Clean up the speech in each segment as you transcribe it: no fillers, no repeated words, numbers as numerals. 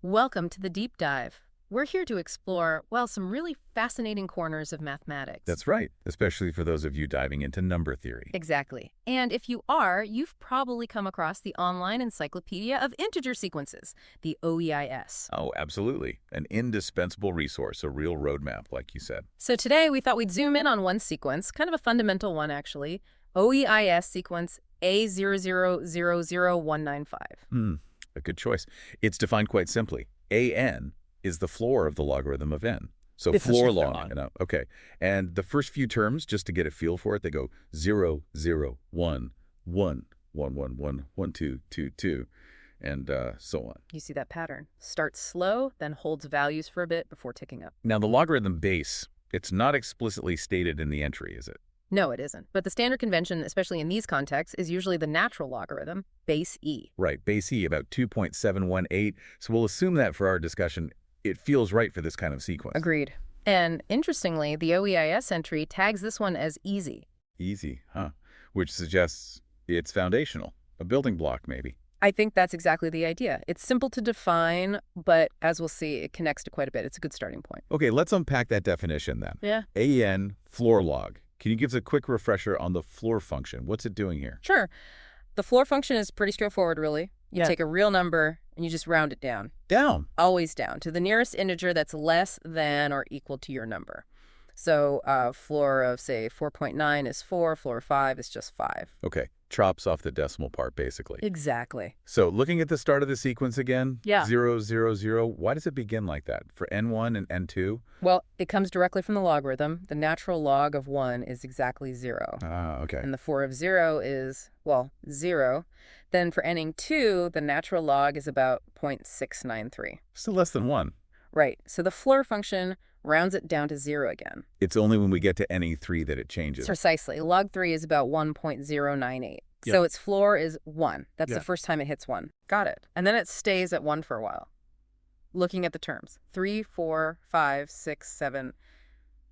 Welcome to the Deep Dive. We're here to explore, well, some really fascinating corners of mathematics. That's right, especially for those of you diving into number theory. Exactly. And if you are, you've probably come across the Online Encyclopedia of Integer Sequences, the OEIS. Oh, absolutely. An indispensable resource, a real roadmap, like you said. So today we thought we'd zoom in on one sequence, kind of a fundamental one actually, OEIS sequence A000195. A good choice. It's defined quite simply. AN is the floor of the logarithm of n. So It's floor just their long, log. Okay. And the first few terms, just to get a feel for it, they go 0, 0, 1, 1, 1, 1, 1, 1, 2, 2, 2, and so on. You see that pattern. Starts slow, then holds values for a bit before ticking up. Now, the logarithm base, it's not explicitly stated in the entry, is it? No, it isn't. But the standard convention, especially in these contexts, is usually the natural logarithm, base e. Right, base e, about 2.718. So we'll assume that for our discussion, it feels right for this kind of sequence. Agreed. And interestingly, the OEIS entry tags this one as easy. Easy, huh? Which suggests it's foundational, a building block maybe. I think that's exactly the idea. It's simple to define, but as we'll see, it connects to quite a bit. It's a good starting point. Okay, let's unpack that definition then. Yeah. AN floor log. Can you give us a quick refresher on the floor function? What's it doing here? Sure. The floor function is pretty straightforward, really. You Yeah. take a real number and you just round it down. Down. Always down to the nearest integer that's less than or equal to your number. So floor of, say, 4.9 is 4, floor of 5 is just 5. Okay, chops off the decimal part basically. Exactly. So looking at the start of the sequence again, Yeah. 0, 0, 0, why does it begin like that? For n1 and n2? Well, it comes directly from the logarithm. The natural log of 1 is exactly 0. Ah, okay. And the 4 of 0 is, well, 0. Then for ending 2, the natural log is about 0.693. Still less than 1. Right. So the floor function rounds it down to 0 again. It's only when we get to NE3 that it changes. Precisely. Log 3 is about 1.098. Yeah. So its floor is 1. That's Yeah. the first time it hits 1. Got it. And then it stays at 1 for a while. Looking at the terms. 3, 4, 5, 6, 7,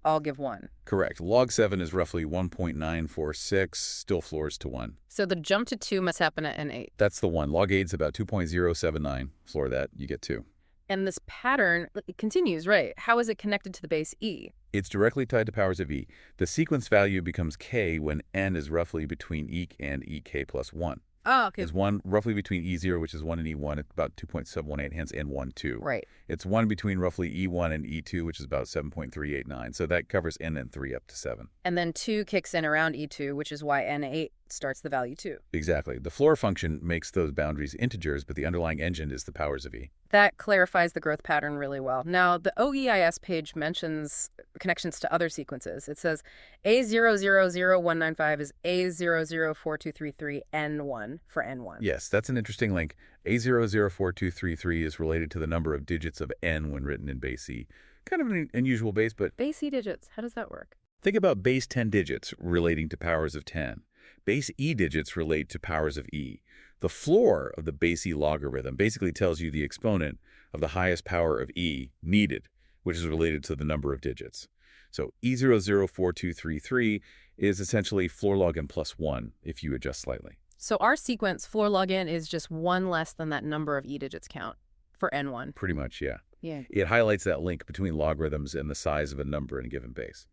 all give 1. Correct. Log 7 is roughly 1.946, still floors to 1. So the jump to 2 must happen at N8. That's the one. Log 8 is about 2.079. Floor that, you get 2. And this pattern, it continues, right? How is it connected to the base E? It's directly tied to powers of e. The sequence value becomes k when n is roughly between e and ek plus 1. Oh, okay. Is 1 roughly between E0, which is 1 and E1, at about 2.718, hence N1, 2. Right. It's 1 between roughly E1 and E2, which is about 7.389. So that covers N and 3 up to 7. And then 2 kicks in around E2, which is why N8 starts the value 2. Exactly. The floor function makes those boundaries integers, but the underlying engine is the powers of e. That clarifies the growth pattern really well. Now, the OEIS page mentions connections to other sequences. It says A000195 is A004233 N1 for N1. Yes, that's an interesting link. A004233 is related to the number of digits of n when written in base e. Kind of an unusual base, but Base E digits, how does that work? think about base 10 digits relating to powers of 10. Base e digits relate to powers of e. The floor of the base e logarithm basically tells you the exponent of the highest power of e needed, which is related to the number of digits. So E004233 is essentially floor log n plus 1 if you adjust slightly. So our sequence, floor log n, is just 1 less than that number of E digits count for N1. Pretty much, yeah. Yeah. It highlights that link between logarithms and the size of a number in a given base.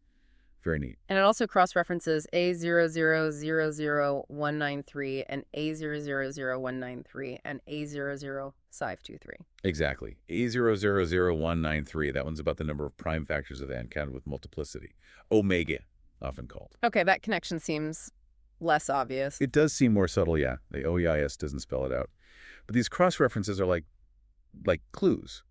Very neat. And it also cross-references A000193 and A000193 and A000523. Exactly. A000193, that one's about the number of prime factors of n counted with multiplicity. Omega, often called. Okay, that connection seems less obvious. It does seem more subtle, yeah. The OEIS doesn't spell it out. But these cross-references are like clues.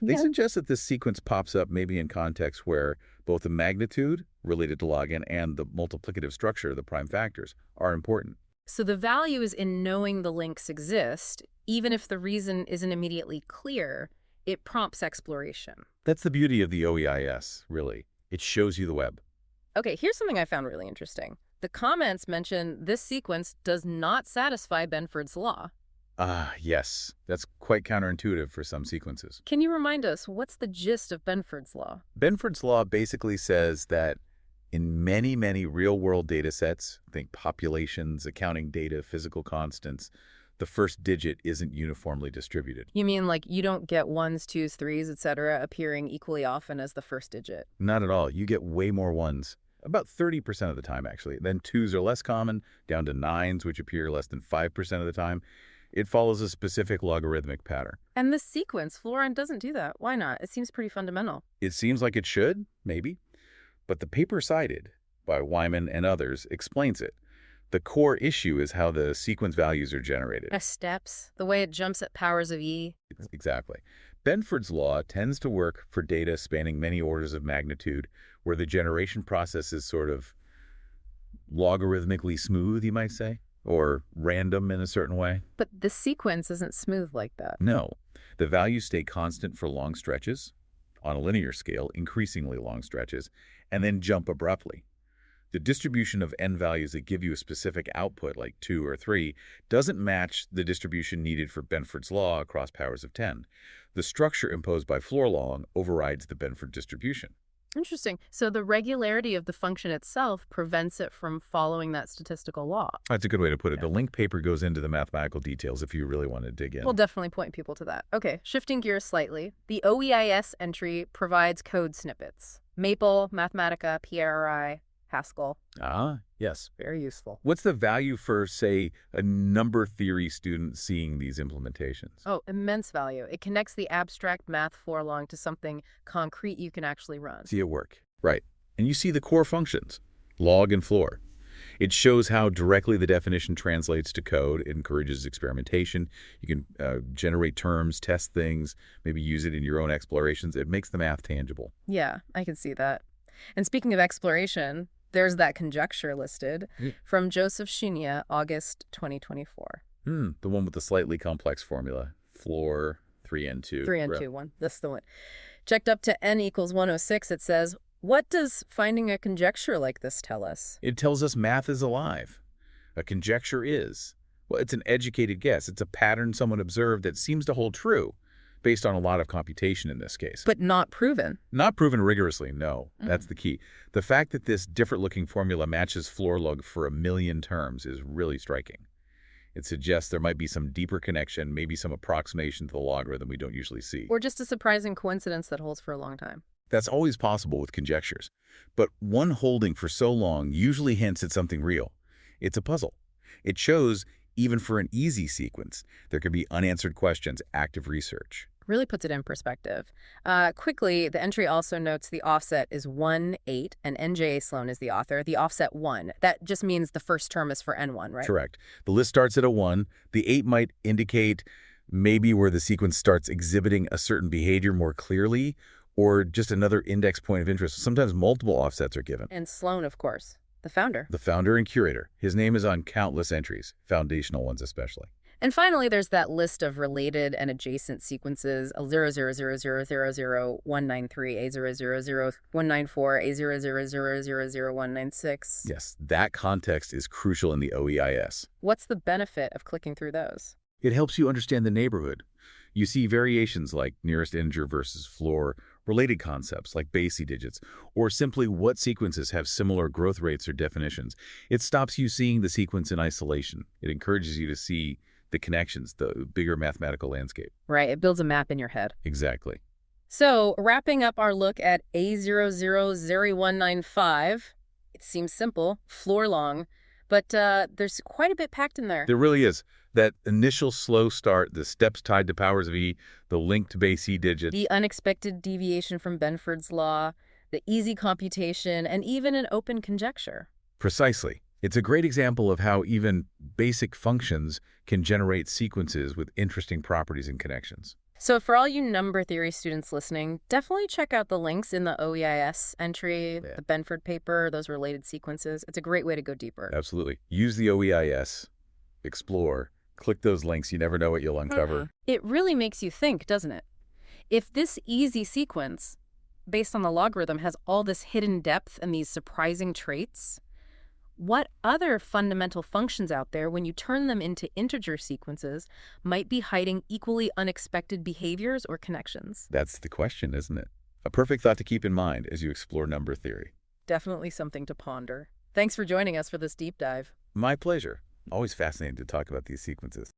They suggest that this sequence pops up maybe in contexts where both the magnitude, related to log n, and the multiplicative structure, the prime factors, are important. So the value is in knowing the links exist, even if the reason isn't immediately clear, it prompts exploration. That's the beauty of the OEIS, really. It shows you the web. Okay, here's something I found really interesting. The comments mention this sequence does not satisfy Benford's law. Ah, yes. That's quite counterintuitive for some sequences. Can you remind us, what's the gist of Benford's law? Benford's law basically says that in many, many real-world data sets, think populations, accounting data, physical constants, The first digit isn't uniformly distributed. You mean like you don't get ones, twos, threes, etc. appearing equally often as the first digit? Not at all. You get way more ones. About 30% of the time, actually. Then twos are less common, down to nines, which appear less than 5% of the time. It follows a specific logarithmic pattern. And the sequence, fluorine doesn't do that. Why not? It seems pretty fundamental. It seems like it should, maybe. But the paper cited by Wyman and others explains it. The core issue is how the sequence values are generated. The steps, the way it jumps at powers of E. Exactly. Benford's law tends to work for data spanning many orders of magnitude, where the generation process is sort of logarithmically smooth, you might say, or random in a certain way. But the sequence isn't smooth like that. No. The values stay constant for long stretches, on a linear scale, increasingly long stretches, and then jump abruptly. The distribution of n values that give you a specific output, like 2 or 3, doesn't match the distribution needed for Benford's law across powers of 10. The structure imposed by floor law overrides the Benford distribution. Interesting. So the regularity of the function itself prevents it from following that statistical law. That's a good way to put it. The link paper goes into the mathematical details if you really want to dig in. We'll definitely point people to that. Okay, shifting gears slightly. The OEIS entry provides code snippets. Maple, Mathematica, PARI, Haskell. Ah, yes. Very useful. What's the value for, say, a number theory student seeing these implementations? Oh, immense value. It connects the abstract math forlong to something concrete you can actually run. See it work. Right. And you see the core functions, log and floor. It shows how directly the definition translates to code. It encourages experimentation. You can generate terms, test things, maybe use it in your own explorations. It makes the math tangible. Yeah, I can see that. And speaking of exploration, there's that conjecture listed from Joseph Shemia, August 2024. The one with the slightly complex formula. Floor, 3n2. 3n2, 1. That's the one. Checked up to n equals 106, it says, what does finding a conjecture like this tell us? It tells us math is alive. A conjecture is. Well, it's an educated guess. It's a pattern someone observed that seems to hold true, based on a lot of computation in this case. But not proven. Not proven rigorously, no. That's the key. The fact that this different-looking formula matches floor log for 1 million terms is really striking. It suggests there might be some deeper connection, maybe some approximation to the logarithm we don't usually see. Or just a surprising coincidence that holds for a long time. That's always possible with conjectures. But one holding for so long usually hints at something real. It's a puzzle. It shows, even for an easy sequence, there could be unanswered questions, active research. Really puts it in perspective. Quickly, the entry also notes the offset is 1, 8, and NJ Sloan is the author. The offset 1, that just means the first term is for N1, right? Correct. The list starts at a 1. The 8 might indicate maybe where the sequence starts exhibiting a certain behavior more clearly, or just another index point of interest. Sometimes multiple offsets are given. And Sloan, of course, the founder. The founder and curator. His name is on countless entries, foundational ones especially. And finally, there's that list of related and adjacent sequences, A00000193, A000194, A00000196. Yes, that context is crucial in the OEIS. What's the benefit of clicking through those? It helps you understand the neighborhood. You see variations like nearest integer versus floor, related concepts like base E digits, or simply what sequences have similar growth rates or definitions. It stops you seeing the sequence in isolation. It encourages you to see the connections, the bigger mathematical landscape. Right, it builds a map in your head. Exactly. So, wrapping up our look at A000195, it seems simple, floor long, but there's quite a bit packed in there. There really is. That initial slow start, the steps tied to powers of E, the link to base E digits. The unexpected deviation from Benford's law, the easy computation, and even an open conjecture. Precisely. It's a great example of how even basic functions can generate sequences with interesting properties and connections. So for all you number theory students listening, definitely check out the links in the OEIS entry, the Benford paper, those related sequences. It's a great way to go deeper. Absolutely. Use the OEIS, explore, click those links. You never know what you'll uncover. It really makes you think, doesn't it? If this easy sequence, based on the logarithm, has all this hidden depth and these surprising traits, what other fundamental functions out there, when you turn them into integer sequences, might be hiding equally unexpected behaviors or connections? That's the question, isn't it? A perfect thought to keep in mind as you explore number theory. Definitely something to ponder. Thanks for joining us for this deep dive. My pleasure. Always fascinating to talk about these sequences.